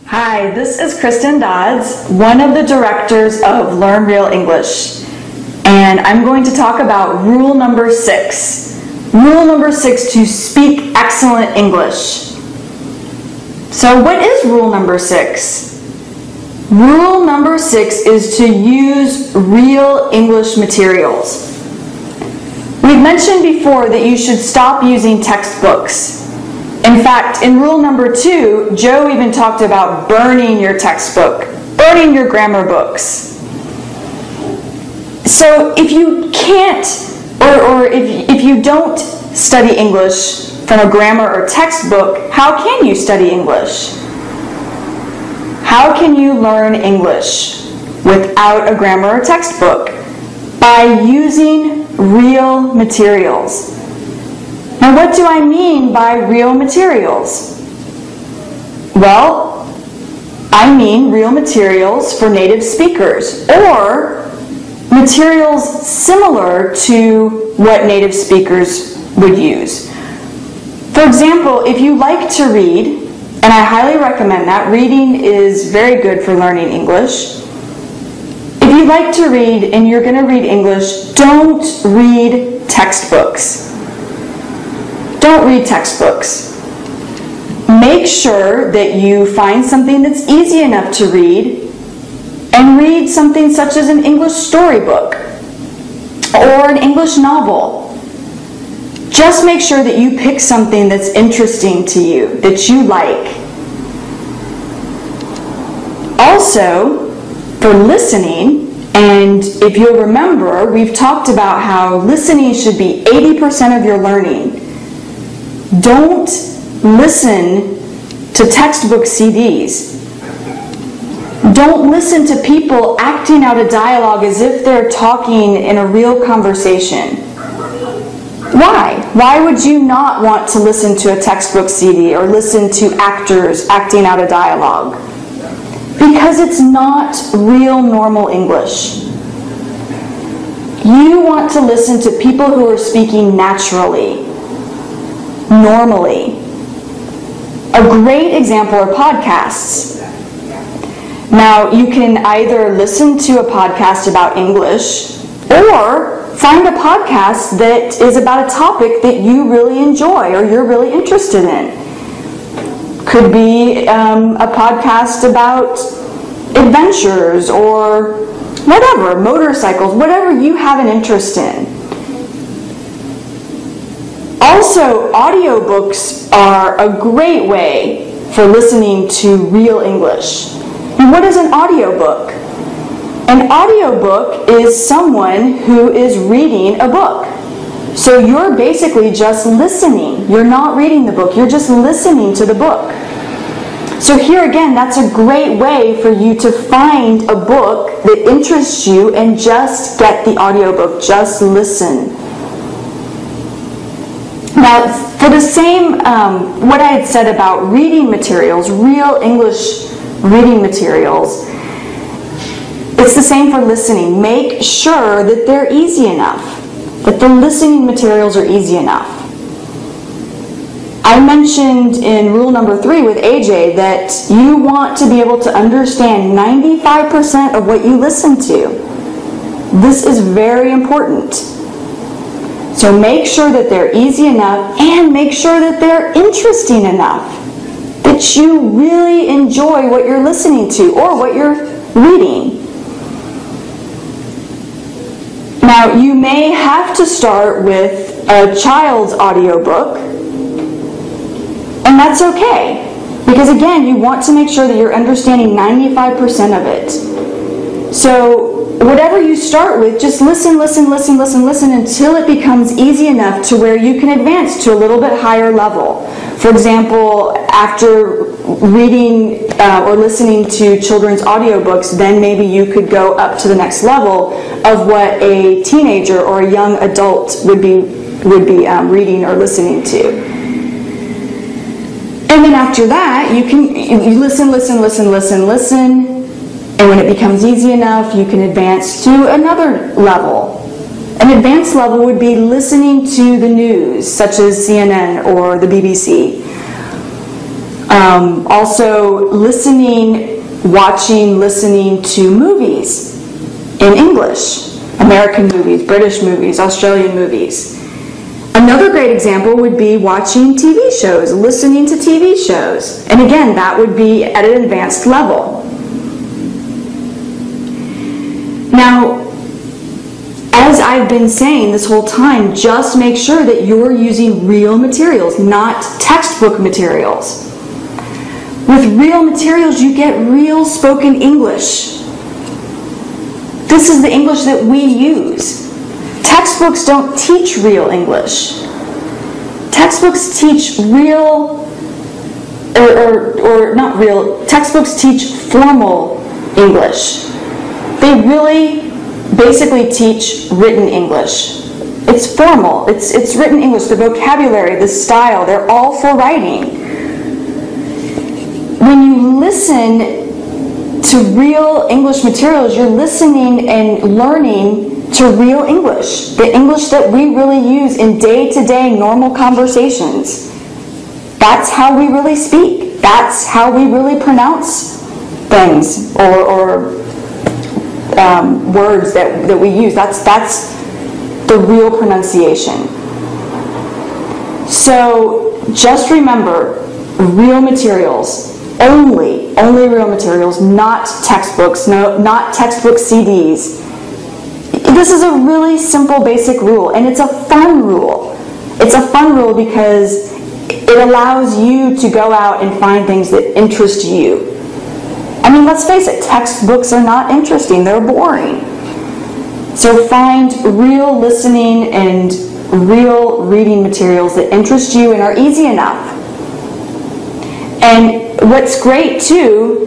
Hi, this is Kristen Dodds, one of the directors of Learn Real English, and I'm going to talk about rule number 6. Rule number 6 to speak excellent English. So what is rule number 6? Rule number 6 is to use real English materials. We've mentioned before that you should stop using textbooks. In fact, in rule number 2, Joe even talked about burning your textbook, burning your grammar books. So if you can't, or if you don't study English from a grammar or textbook, how can you study English? How can you learn English without a grammar or textbook? By using real materials. Now, what do I mean by real materials? Well, I mean real materials for native speakers, or materials similar to what native speakers would use. For example, if you like to read, and I highly recommend that, reading is very good for learning English. If you like to read and you're going to read English, don't read textbooks. Don't read textbooks. Make sure that you find something that's easy enough to read and read something such as an English storybook or an English novel. Just make sure that you pick something that's interesting to you, that you like. Also, for listening, and if you'll remember, we've talked about how listening should be 80% of your learning. Don't listen to textbook CDs. Don't listen to people acting out a dialogue as if they're talking in a real conversation. Why? Why would you not want to listen to a textbook CD or listen to actors acting out a dialogue? Because it's not real normal English. You want to listen to people who are speaking naturally, normally. A great example are podcasts. Now, you can either listen to a podcast about English or find a podcast that is about a topic that you really enjoy or you're really interested in. Could be a podcast about adventures or whatever, motorcycles, whatever you have an interest in. Also, audiobooks are a great way for listening to real English. And what is an audiobook? An audiobook is someone who is reading a book. So you're basically just listening. You're not reading the book, you're just listening to the book. So here again, that's a great way for you to find a book that interests you and just get the audiobook, just listen. Now, for the same, what I had said about reading materials, real English reading materials, it's the same for listening. Make sure that they're easy enough, that the listening materials are easy enough. I mentioned in rule number 3 with AJ that you want to be able to understand 95% of what you listen to. This is very important. So make sure that they're easy enough and make sure that they're interesting enough, that you really enjoy what you're listening to or what you're reading. Now, you may have to start with a child's audiobook, and that's okay, because again, you want to make sure that you're understanding 95% of it. So whatever you start with, just listen until it becomes easy enough to where you can advance to a little bit higher level. For example, after reading or listening to children's audiobooks, then maybe you could go up to the next level of what a teenager or a young adult would be reading or listening to. And then after that, you listen, and when it becomes easy enough, you can advance to another level. An advanced level would be listening to the news, such as CNN or the BBC. Also listening to movies in English. American movies, British movies, Australian movies. Another great example would be watching TV shows, listening to TV shows. And again, that would be at an advanced level. Now, as I've been saying this whole time, just make sure that you're using real materials, not textbook materials. With real materials, you get real spoken English. This is the English that we use. Textbooks don't teach real English. Textbooks teach textbooks teach formal English. They really basically teach written English. It's formal, it's written English, the vocabulary, the style, they're all for writing. When you listen to real English materials, you're listening and learning to real English, the English that we really use in day-to-day normal conversations. That's how we really speak. That's how we really pronounce things or words that we use. That's the real pronunciation. So just remember, real materials. Only real materials, not textbooks, not textbook CDs. This is a really simple basic rule, and it's a fun rule. It's a fun rule because it allows you to go out and find things that interest you. I mean, let's face it, textbooks are not interesting, they're boring. So find real listening and real reading materials that interest you and are easy enough. And what's great too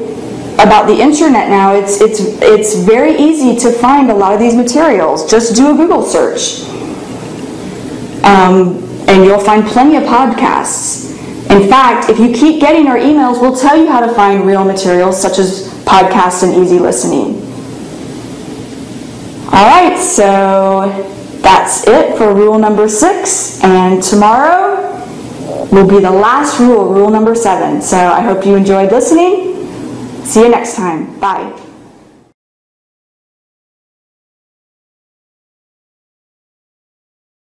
about the internet now, it's very easy to find a lot of these materials. Just do a Google search. And you'll find plenty of podcasts. In fact, if you keep getting our emails, we'll tell you how to find real materials such as podcasts and easy listening. Alright, so that's it for rule number 6. And tomorrow will be the last rule, rule number 7. So I hope you enjoyed listening. See you next time. Bye.